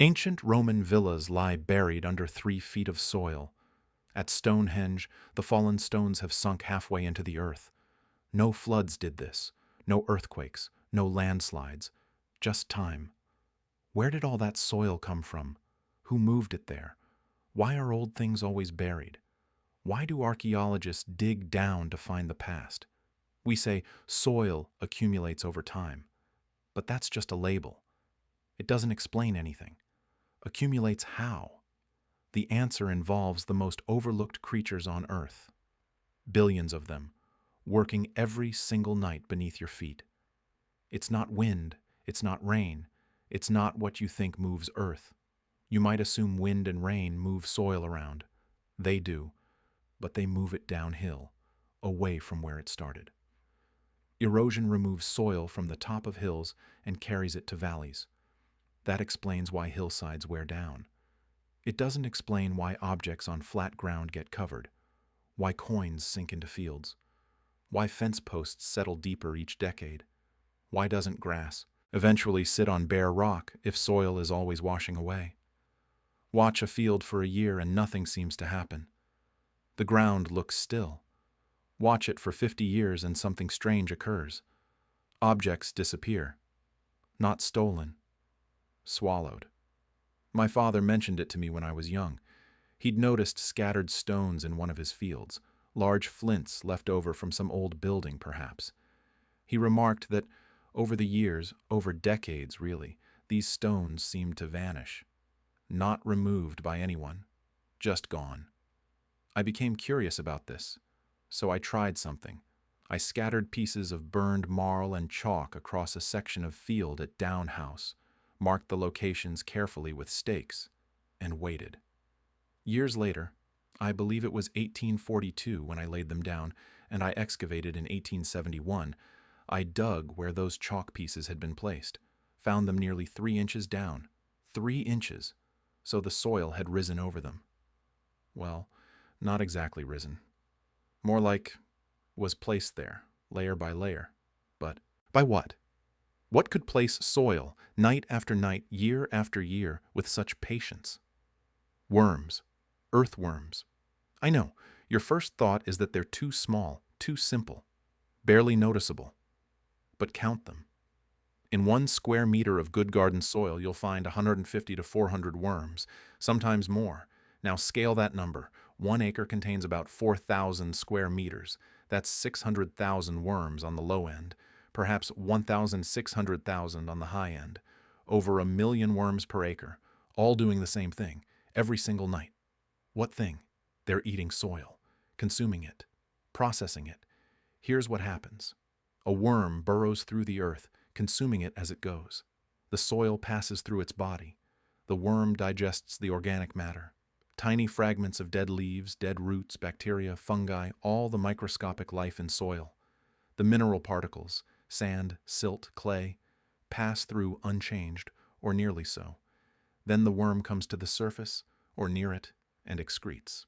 Ancient Roman villas lie buried under 3 feet of soil. At Stonehenge, the fallen stones have sunk halfway into the earth. No floods did this, no earthquakes, no landslides, just time. Where did all that soil come from? Who moved it there? Why are old things always buried? Why do archaeologists dig down to find the past? We say soil accumulates over time, but that's just a label. It doesn't explain anything. Accumulates how? The answer involves the most overlooked creatures on Earth. Billions of them, working every single night beneath your feet. It's not wind, it's not rain, it's not what you think moves Earth. You might assume wind and rain move soil around. They do, but they move it downhill, away from where it started. Erosion removes soil from the top of hills and carries it to valleys. That explains why hillsides wear down. It doesn't explain why objects on flat ground get covered, why coins sink into fields, why fence posts settle deeper each decade. Why doesn't grass eventually sit on bare rock if soil is always washing away? Watch a field for a year and nothing seems to happen. The ground looks still. Watch it for 50 years and something strange occurs. Objects disappear. Not stolen. Swallowed. My father mentioned it to me when I was young. He'd noticed scattered stones in one of his fields, large flints left over from some old building, perhaps. He remarked that over the years, over decades really, these stones seemed to vanish. Not removed by anyone, just gone. I became curious about this, so I tried something. I scattered pieces of burned marl and chalk across a section of field at Down House, marked the locations carefully with stakes, and waited. Years later, I believe it was 1842 when I laid them down, and I excavated in 1871, I dug where those chalk pieces had been placed, found them nearly 3 inches down. 3 inches, so the soil had risen over them. Well, not exactly risen. More like was placed there, layer by layer. But by what? What could place soil, night after night, year after year, with such patience? Worms. Earthworms. I know, your first thought is that they're too small, too simple, barely noticeable. But count them. In 1 square meter of good garden soil, you'll find 150 to 400 worms, sometimes more. Now scale that number. 1 acre contains about 4,000 square meters. That's 600,000 worms on the low end, perhaps 1,600,000 on the high end. Over 1 million worms per acre, all doing the same thing, every single night. What thing? They're eating soil, consuming it, processing it. Here's what happens. A worm burrows through the earth, consuming it as it goes. The soil passes through its body. The worm digests the organic matter. Tiny fragments of dead leaves, dead roots, bacteria, fungi, all the microscopic life in soil. The mineral particles, sand, silt, clay, pass through unchanged, or nearly so. Then the worm comes to the surface, or near it, and excretes.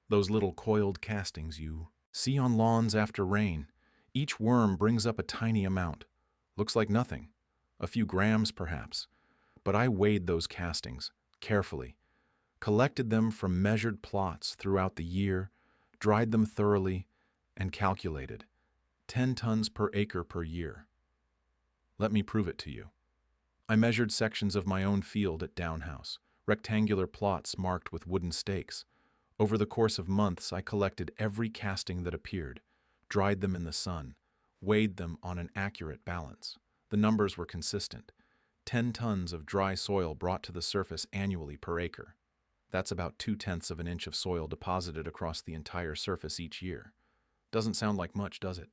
Those little coiled castings you see on lawns after rain, each worm brings up a tiny amount. Looks like nothing, a few grams perhaps. But I weighed those castings, carefully, collected them from measured plots throughout the year, dried them thoroughly, and calculated. 10 tons per acre per year. Let me prove it to you. I measured sections of my own field at Down House, rectangular plots marked with wooden stakes. Over the course of months, I collected every casting that appeared, dried them in the sun, weighed them on an accurate balance. The numbers were consistent. 10 tons of dry soil brought to the surface annually per acre. That's about 2/10 of an inch of soil deposited across the entire surface each year. Doesn't sound like much, does it?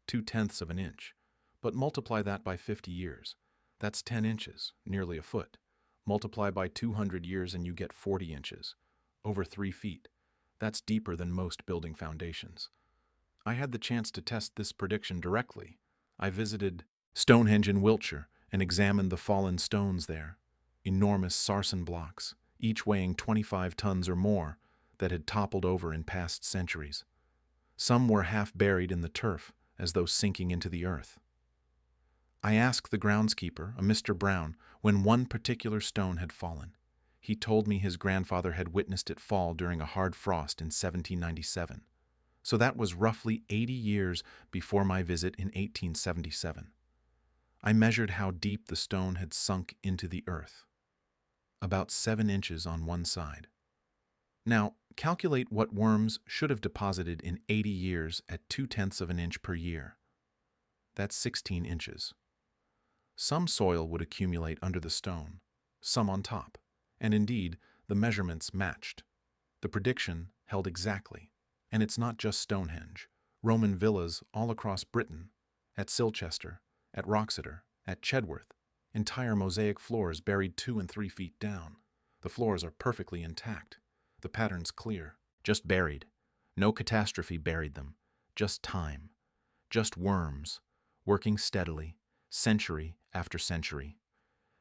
2/10 of an inch. But multiply that by 50 years. That's 10 inches, nearly a foot. Multiply by 200 years and you get 40 inches. Over 3 feet. That's deeper than most building foundations. I had the chance to test this prediction directly. I visited Stonehenge in Wiltshire and examined the fallen stones there. Enormous sarsen blocks, each weighing 25 tons or more, that had toppled over in past centuries. Some were half buried in the turf, as though sinking into the earth. I asked the groundskeeper, a Mr. Brown, when one particular stone had fallen. He told me his grandfather had witnessed it fall during a hard frost in 1797. So that was roughly 80 years before my visit in 1877. I measured how deep the stone had sunk into the earth. About 7 inches on one side. Now, calculate what worms should have deposited in 80 years at 0.2 of an inch per year. That's 16 inches. Some soil would accumulate under the stone, some on top, and indeed, the measurements matched. The prediction held exactly. And it's not just Stonehenge. Roman villas all across Britain, at Silchester, at Wroxeter, at Chedworth, entire mosaic floors buried 2 and 3 feet down. The floors are perfectly intact. The pattern's clear. Just buried. No catastrophe buried them. Just time. Just worms, working steadily, century after century.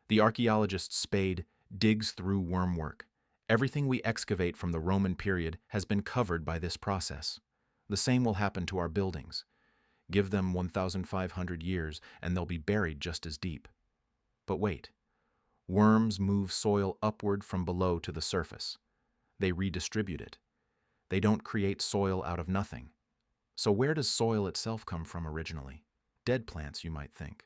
The archaeologist's spade digs through worm work. Everything we excavate from the Roman period has been covered by this process. The same will happen to our buildings. Give them 1,500 years and they'll be buried just as deep. But wait. Worms move soil upward from below to the surface. They redistribute it. They don't create soil out of nothing. So where does soil itself come from originally? Dead plants, you might think.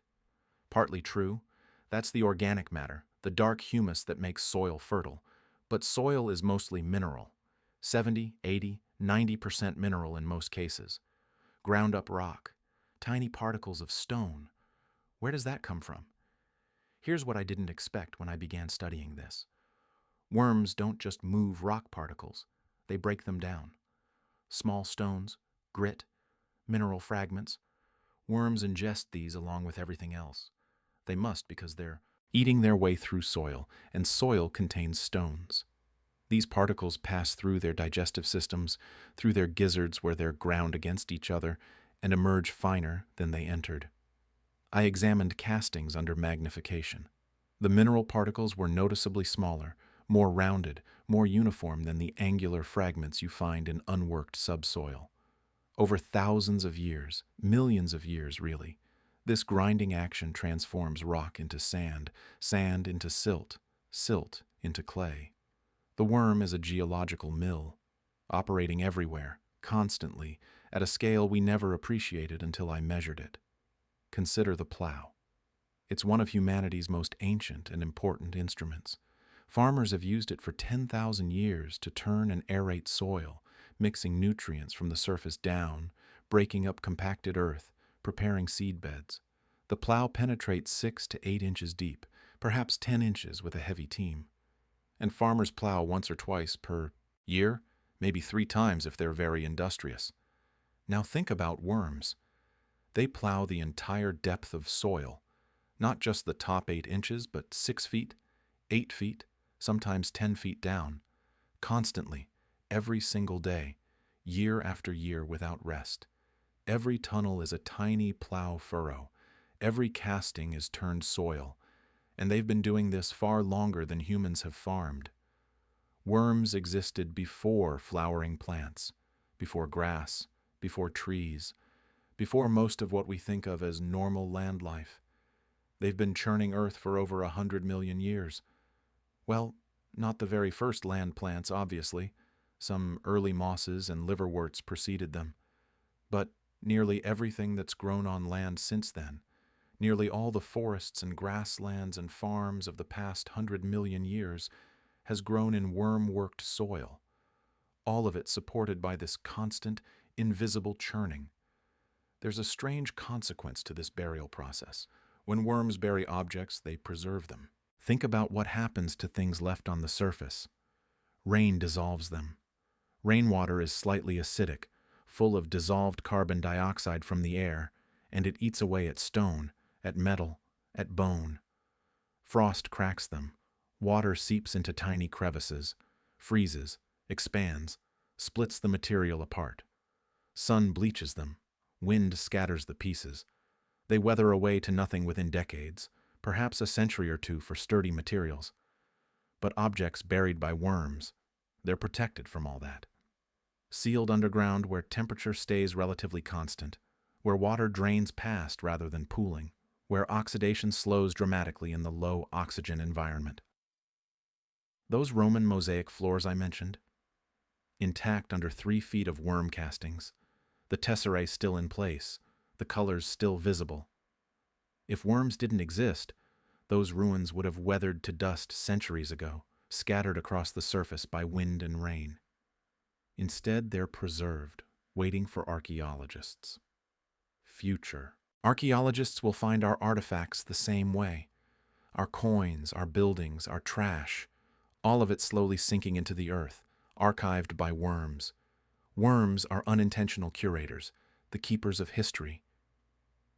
Partly true. That's the organic matter, the dark humus that makes soil fertile. But soil is mostly mineral. 70, 80, 90% mineral in most cases. Ground-up rock. Tiny particles of stone. Where does that come from? Here's what I didn't expect when I began studying this. Worms don't just move rock particles. They break them down. Small stones, grit, mineral fragments. Worms ingest these along with everything else. They must because they're eating their way through soil, and soil contains stones. These particles pass through their digestive systems, through their gizzards where they're ground against each other, and emerge finer than they entered. I examined castings under magnification. The mineral particles were noticeably smaller, more rounded, more uniform than the angular fragments you find in unworked subsoil. Over thousands of years, millions of years really, this grinding action transforms rock into sand, sand into silt, silt into clay. The worm is a geological mill, operating everywhere, constantly, at a scale we never appreciated until I measured it. Consider the plow. It's one of humanity's most ancient and important instruments. Farmers have used it for 10,000 years to turn and aerate soil, mixing nutrients from the surface down, breaking up compacted earth, preparing seed beds. The plow penetrates 6 to 8 inches deep, perhaps 10 inches with a heavy team. And farmers plow once or twice per year, maybe 3 times if they're very industrious. Now think about worms. They plow the entire depth of soil, not just the top 8 inches, but 6 feet, 8 feet, sometimes 10 feet down, constantly, every single day, year after year without rest. Every tunnel is a tiny plow furrow. Every casting is turned soil, and they've been doing this far longer than humans have farmed. Worms existed before flowering plants, before grass, before trees, before most of what we think of as normal land life. They've been churning earth for over 100 million years. Well, not the very first land plants, obviously. Some early mosses and liverworts preceded them. But nearly everything that's grown on land since then, nearly all the forests and grasslands and farms of the past 100 million years, has grown in worm-worked soil, all of it supported by this constant, invisible churning. There's a strange consequence to this burial process. When worms bury objects, they preserve them. Think about what happens to things left on the surface. Rain dissolves them. Rainwater is slightly acidic, full of dissolved carbon dioxide from the air, and it eats away at stone, at metal, at bone. Frost cracks them. Water seeps into tiny crevices, freezes, expands, splits the material apart. Sun bleaches them. Wind scatters the pieces. They weather away to nothing within decades, perhaps a century or two for sturdy materials. But objects buried by worms, they're protected from all that. Sealed underground where temperature stays relatively constant, where water drains past rather than pooling, where oxidation slows dramatically in the low oxygen environment. Those Roman mosaic floors I mentioned, intact under 3 feet of worm castings, the tesserae still in place, the colors still visible. If worms didn't exist, those ruins would have weathered to dust centuries ago, scattered across the surface by wind and rain. Instead, they're preserved, waiting for archaeologists. Future. Archaeologists will find our artifacts the same way. Our coins, our buildings, our trash, all of it slowly sinking into the earth, archived by worms. Worms are unintentional curators, the keepers of history.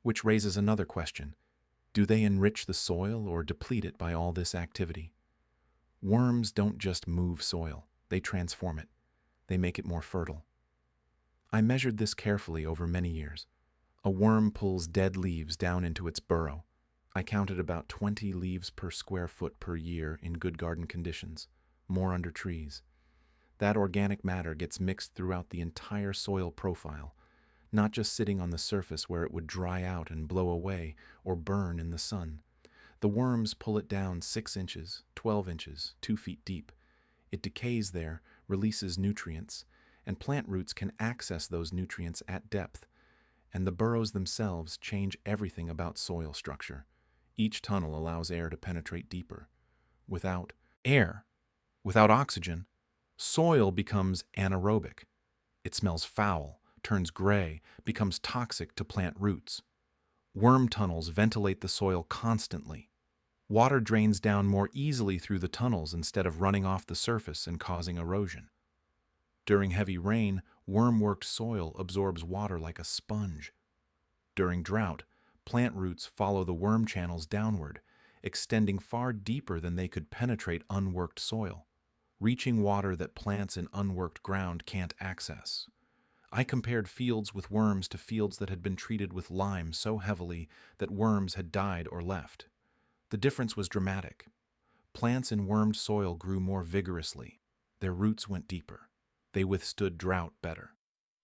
Which raises another question. Do they enrich the soil or deplete it by all this activity? Worms don't just move soil, they transform it. They make it more fertile. I measured this carefully over many years. A worm pulls dead leaves down into its burrow. I counted about 20 leaves per square foot per year in good garden conditions, more under trees. That organic matter gets mixed throughout the entire soil profile, not just sitting on the surface where it would dry out and blow away or burn in the sun. The worms pull it down 6 inches, 12 inches, 2 feet deep. It decays there, releases nutrients, and plant roots can access those nutrients at depth. And the burrows themselves change everything about soil structure. Each tunnel allows air to penetrate deeper. Without air, without oxygen, soil becomes anaerobic. It smells foul, turns gray, becomes toxic to plant roots. Worm tunnels ventilate the soil constantly. Water drains down more easily through the tunnels instead of running off the surface and causing erosion. During heavy rain, worm-worked soil absorbs water like a sponge. During drought, plant roots follow the worm channels downward, extending far deeper than they could penetrate unworked soil, reaching water that plants in unworked ground can't access. I compared fields with worms to fields that had been treated with lime so heavily that worms had died or left. The difference was dramatic. Plants in wormed soil grew more vigorously. Their roots went deeper. They withstood drought better.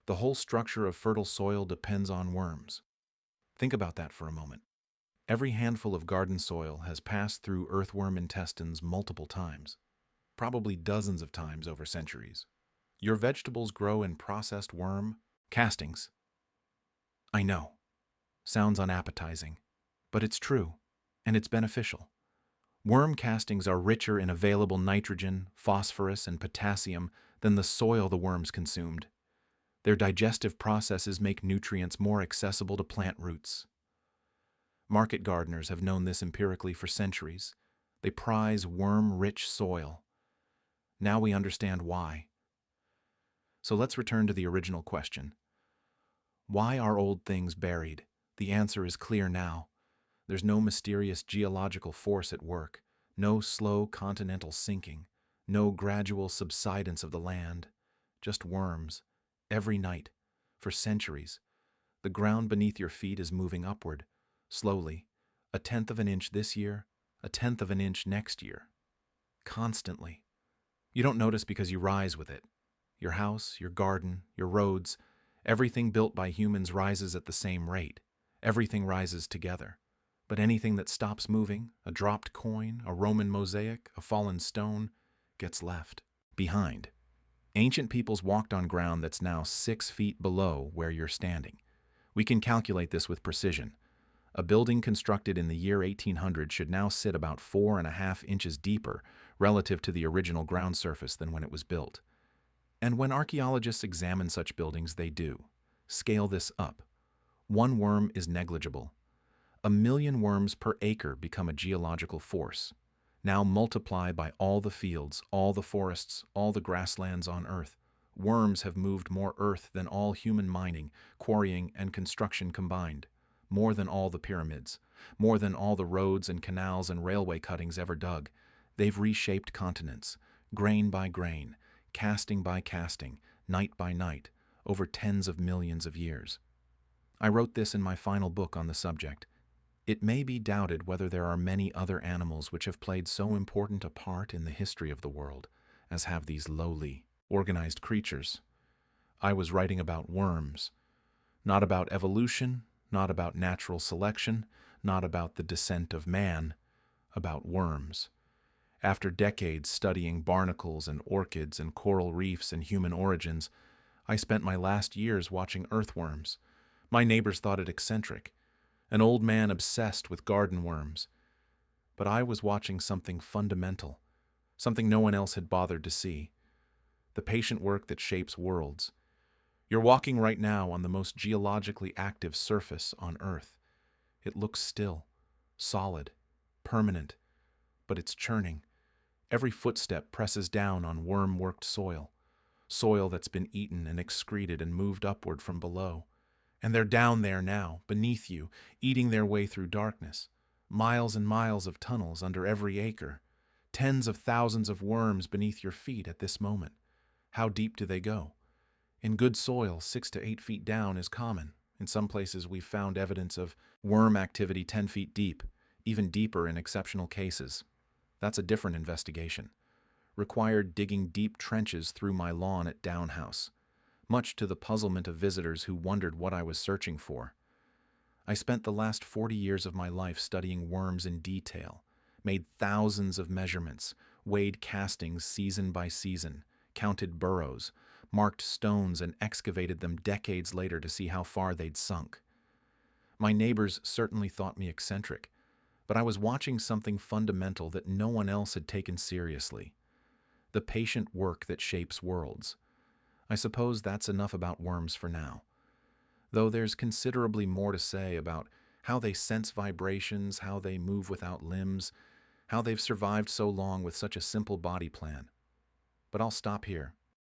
The whole structure of fertile soil depends on worms. Think about that for a moment. Every handful of garden soil has passed through earthworm intestines multiple times, probably dozens of times over centuries. Your vegetables grow in processed worm castings. I know. Sounds unappetizing, but it's true, and it's beneficial. Worm castings are richer in available nitrogen, phosphorus, and potassium than the soil the worms consumed. Their digestive processes make nutrients more accessible to plant roots. Market gardeners have known this empirically for centuries. They prize worm-rich soil. Now we understand why. So let's return to the original question. Why are old things buried? The answer is clear now. There's no mysterious geological force at work, no slow continental sinking, no gradual subsidence of the land, just worms. Every night, for centuries, the ground beneath your feet is moving upward, slowly, 1/10 of an inch this year, 1/10 of an inch next year. Constantly. You don't notice because you rise with it. Your house, your garden, your roads, everything built by humans rises at the same rate. Everything rises together. But anything that stops moving, a dropped coin, a Roman mosaic, a fallen stone, gets left behind. Ancient peoples walked on ground that's now 6 feet below where you're standing. We can calculate this with precision. A building constructed in the year 1800 should now sit about 4.5 inches deeper relative to the original ground surface than when it was built. And when archaeologists examine such buildings, they do. Scale this up. One worm is negligible. 1,000,000 worms per acre become a geological force. Now multiply by all the fields, all the forests, all the grasslands on Earth. Worms have moved more earth than all human mining, quarrying, and construction combined. More than all the pyramids. More than all the roads and canals and railway cuttings ever dug. They've reshaped continents, grain by grain, casting by casting, night by night, over tens of millions of years. I wrote this in my final book on the subject. It may be doubted whether there are many other animals which have played so important a part in the history of the world as have these lowly, organized creatures. I was writing about worms, not about evolution, not about natural selection, not about the descent of man, about worms. After decades studying barnacles and orchids and coral reefs and human origins, I spent my last years watching earthworms. My neighbors thought it eccentric, an old man obsessed with garden worms. But I was watching something fundamental, something no one else had bothered to see. The patient work that shapes worlds. You're walking right now on the most geologically active surface on Earth. It looks still, solid, permanent, but it's churning. Every footstep presses down on worm-worked soil, soil that's been eaten and excreted and moved upward from below. And they're down there now, beneath you, eating their way through darkness. Miles and miles of tunnels under every acre. Tens of thousands of worms beneath your feet at this moment. How deep do they go? In good soil, 6 to 8 feet down is common. In some places, we've found evidence of worm activity 10 feet deep, even deeper in exceptional cases. That's a different investigation. Required digging deep trenches through my lawn at Down House, much to the puzzlement of visitors who wondered what I was searching for. I spent the last 40 years of my life studying worms in detail, made thousands of measurements, weighed castings season by season, counted burrows, marked stones, and excavated them decades later to see how far they'd sunk. My neighbors certainly thought me eccentric, but I was watching something fundamental that no one else had taken seriously. The patient work that shapes worlds. I suppose that's enough about worms for now. Though there's considerably more to say about how they sense vibrations, how they move without limbs, how they've survived so long with such a simple body plan. But I'll stop here.